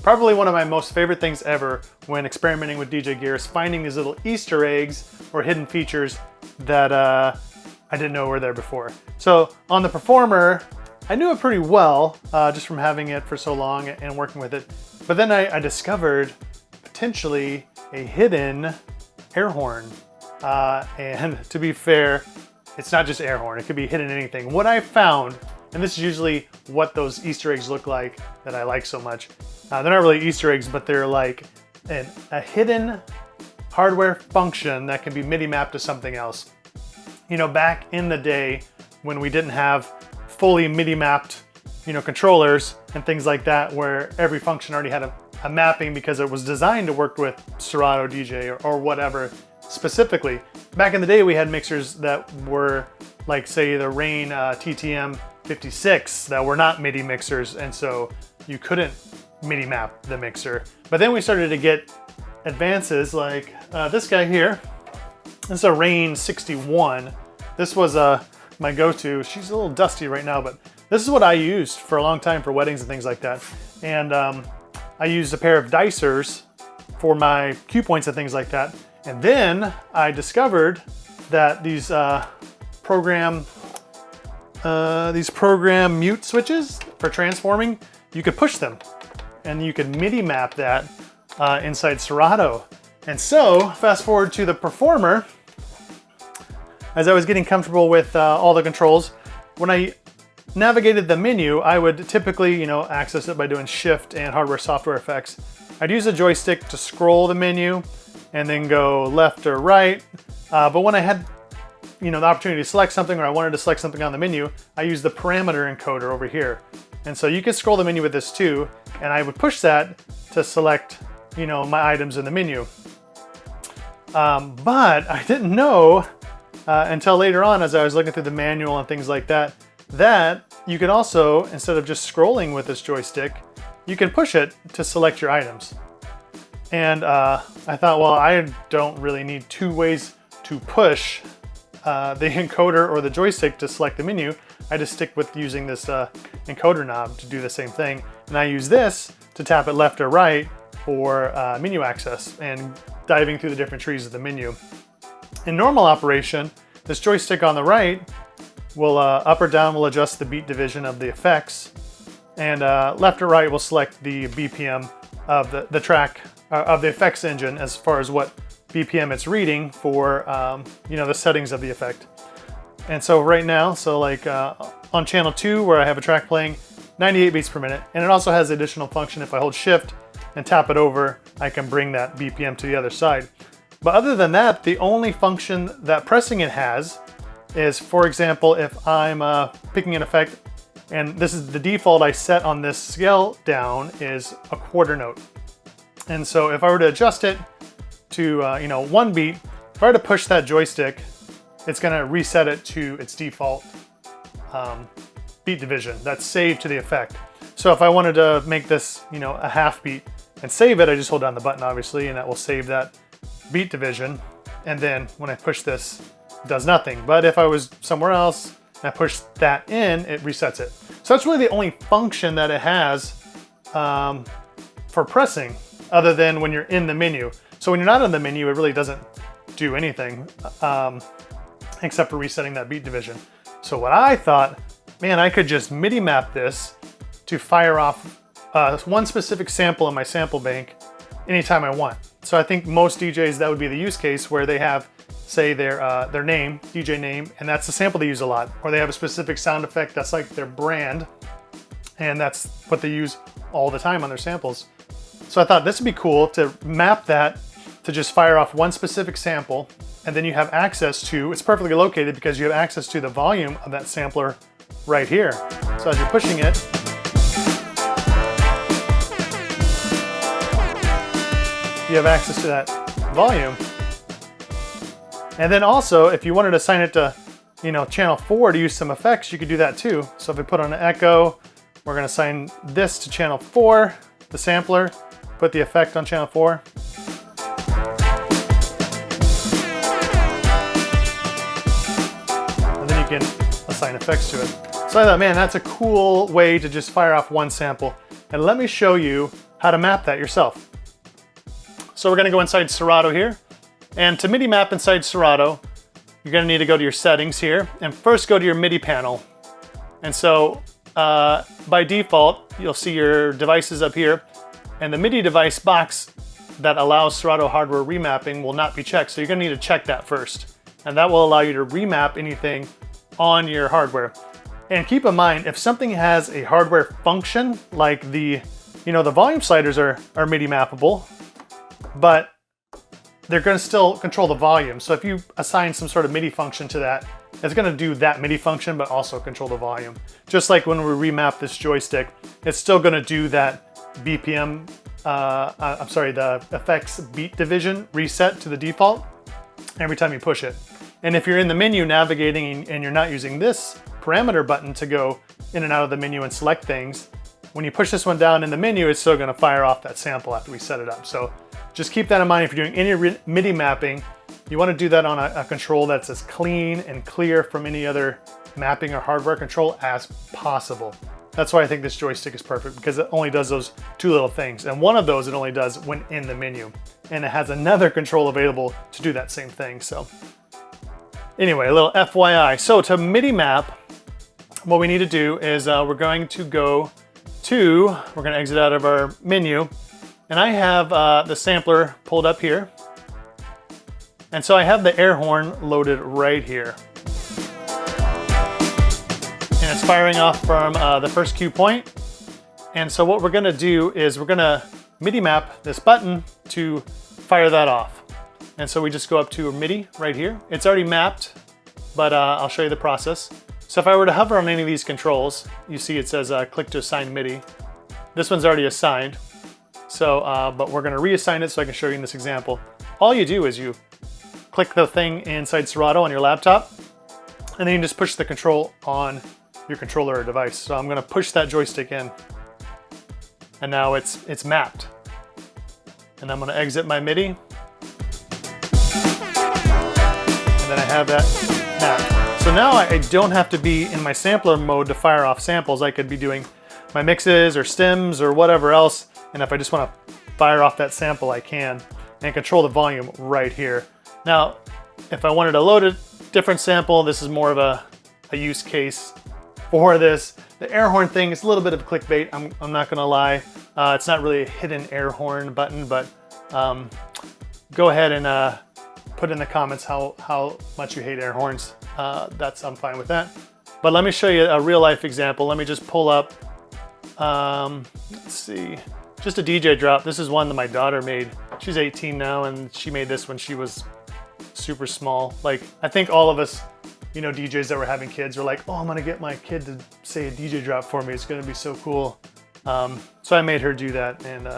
Probably one of my most favorite things ever when experimenting with DJ gear is finding these little Easter eggs or hidden features that I didn't know were there before. So on the Performer, I knew it pretty well just from having it for so long and working with it. But then I discovered potentially a hidden air horn. And to be fair, it's not just air horn, it could be hidden anything. What I found, and this is usually what those Easter eggs look like that I like so much. They're not really Easter eggs, but they're like a hidden hardware function that can be MIDI mapped to something else. You know, back in the day when we didn't have fully MIDI mapped, controllers and things like that, where every function already had a mapping because it was designed to work with Serato DJ or whatever specifically. Back in the day, we had mixers that were like, say, the RANE TTM 56 that were not MIDI mixers, and so you couldn't MIDI map the mixer. But then we started to get advances like this guy here. This is a RANE 61. This was my go-to. She's a little dusty right now, but this is what I used for a long time for weddings and things like that. And I used a pair of dicers for my cue points and things like that. And then I discovered that these program mute switches for transforming, you could push them and you could MIDI map that inside Serato. And so fast forward to the Performer, as I was getting comfortable with all the controls, when I navigated the menu, I would typically, access it by doing Shift and hardware software effects. I'd use a joystick to scroll the menu and then go left or right. But when I had, the opportunity to select something, or I wanted to select something on the menu, I used the parameter encoder over here. And so you can scroll the menu with this too, and I would push that to select, my items in the menu. But I didn't know until later on, as I was looking through the manual and things like that, that you can also, instead of just scrolling with this joystick, you can push it to select your items. And I thought, well, I don't really need two ways to push the encoder or the joystick to select the menu. I just stick with using this encoder knob to do the same thing. And I use this to tap it left or right for menu access and diving through the different trees of the menu. In normal operation, this joystick on the right will up or down will adjust the beat division of the effects, and left or right will select the BPM of the track of the effects engine as far as what BPM it's reading for the settings of the effect. And so right now, like on channel 2 where I have a track playing, 98 beats per minute, and it also has the additional function if I hold Shift and tap it over, I can bring that BPM to the other side. But other than that, the only function that pressing it has is, for example, if I'm picking an effect, and this is the default I set on this scale down is a quarter note. And so if I were to adjust it to 1 beat, if I were to push that joystick, it's gonna reset it to its default beat division that's saved to the effect. So if I wanted to make this, a half beat and save it, I just hold down the button, obviously, and that will save that beat division. And then when I push this, it does nothing. But if I was somewhere else and I push that in, it resets it. So that's really the only function that it has for pressing, other than when you're in the menu. So when you're not in the menu, it really doesn't do anything except for resetting that beat division. So what I thought, man, I could just MIDI map this to fire off one specific sample in my sample bank anytime I want. So I think most DJs, that would be the use case where they have, say, their name, DJ name, and that's the sample they use a lot. Or they have a specific sound effect that's like their brand, and that's what they use all the time on their samples. So I thought this would be cool to map that to just fire off one specific sample, and then you have access to, it's perfectly located because you have access to the volume of that sampler right here. So as you're pushing it, you have access to that volume. And then also, if you wanted to assign it to, channel 4 to use some effects, you could do that too. So if we put on an echo, we're gonna assign this to channel 4, the sampler, put the effect on channel 4. And then you can assign effects to it. So I thought, man, that's a cool way to just fire off one sample. And let me show you how to map that yourself. So we're gonna go inside Serato here. And to MIDI map inside Serato, you're gonna need to go to your settings here and first go to your MIDI panel. And so by default, you'll see your devices up here, and the MIDI device box that allows Serato hardware remapping will not be checked. So you're gonna need to check that first. And that will allow you to remap anything on your hardware. And keep in mind, if something has a hardware function, like the volume sliders are MIDI mappable, but they're going to still control the volume. So if you assign some sort of MIDI function to that, it's going to do that MIDI function, but also control the volume. Just like when we remap this joystick, it's still going to do that BPM, the effects beat division reset to the default every time you push it. And if you're in the menu navigating and you're not using this parameter button to go in and out of the menu and select things, when you push this one down in the menu, it's still going to fire off that sample after we set it up. So just keep that in mind. If you're doing any MIDI mapping, you want to do that on a control that's as clean and clear from any other mapping or hardware control as possible. That's why I think this joystick is perfect, because it only does those two little things. And one of those it only does when in the menu. And it has another control available to do that same thing. So anyway, a little FYI. So to MIDI map, what we need to do is we're going to exit out of our menu. And I have the sampler pulled up here. And so I have the Airhorn loaded right here. And it's firing off from the first cue point. And so what we're gonna do is we're gonna MIDI map this button to fire that off. And so we just go up to MIDI right here. It's already mapped, but I'll show you the process. So if I were to hover on any of these controls, you see it says click to assign MIDI. This one's already assigned. So, but we're gonna reassign it so I can show you in this example. All you do is you click the thing inside Serato on your laptop, and then you just push the control on your controller or device. So I'm gonna push that joystick in, and now it's mapped. And I'm gonna exit my MIDI, and then I have that mapped. So now I don't have to be in my sampler mode to fire off samples. I could be doing my mixes or stems or whatever else, and if I just wanna fire off that sample, I can, and control the volume right here. Now, if I wanted to load a different sample, this is more of a use case for this. The Airhorn thing is a little bit of clickbait, I'm not gonna lie. It's not really a hidden Airhorn button, but go ahead and put in the comments how much you hate Airhorns. I'm fine with that. But let me show you a real life example. Let me just pull up, let's see, just a DJ drop. This is one that my daughter made. She's 18 now, and she made this when she was super small. Like, I think all of us, DJs that were having kids were like, oh, I'm gonna get my kid to say a DJ drop for me. It's gonna be so cool. So I made her do that, and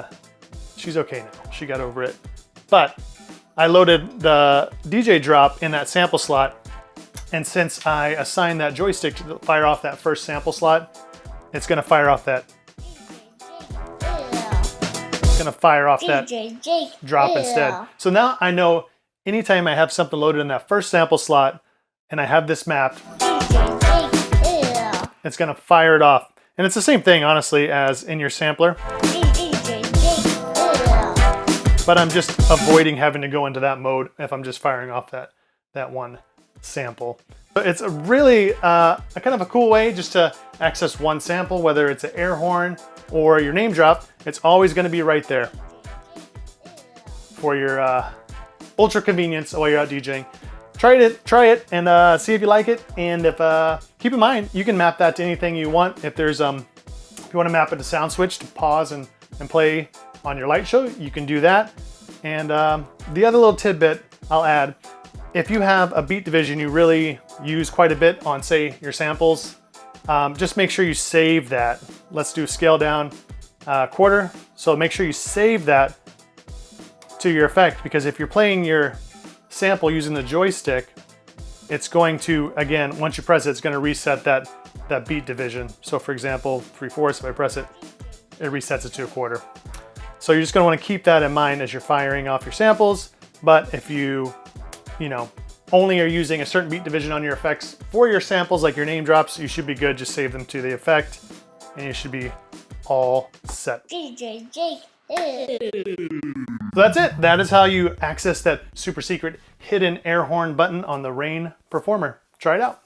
she's okay now. She got over it. But I loaded the DJ drop in that sample slot, and since I assigned that joystick to fire off that first sample slot, it's gonna fire off that. It's gonna fire off that drop instead. So now I know anytime I have something loaded in that first sample slot and I have this mapped, it's gonna fire it off. And it's the same thing, honestly, as in your sampler. But I'm just avoiding having to go into that mode if I'm just firing off that one sample. But it's a really a kind of a cool way just to access one sample, whether it's an Airhorn or your name drop. It's always gonna be right there for your ultra convenience while you're out DJing. Try it and see if you like it. And if keep in mind, you can map that to anything you want. If there's if you want to map it to sound switch to pause and play on your light show, you can do that. And the other little tidbit I'll add, if you have a beat division you really use quite a bit on, say, your samples, just make sure you save that. Let's do scale down quarter. So make sure you save that to your effect, because if you're playing your sample using the joystick, it's going to, again, once you press it, it's going to reset that beat division. So for example, 3/4, if I press it, it resets it to a quarter. So you're just going to want to keep that in mind as you're firing off your samples. But if you only are using a certain beat division on your effects for your samples, like your name drops, you should be good. Just save them to the effect and you should be all set. DJ Jake. So that's it. That is how you access that super secret hidden air horn button on the RANE Performer. Try it out.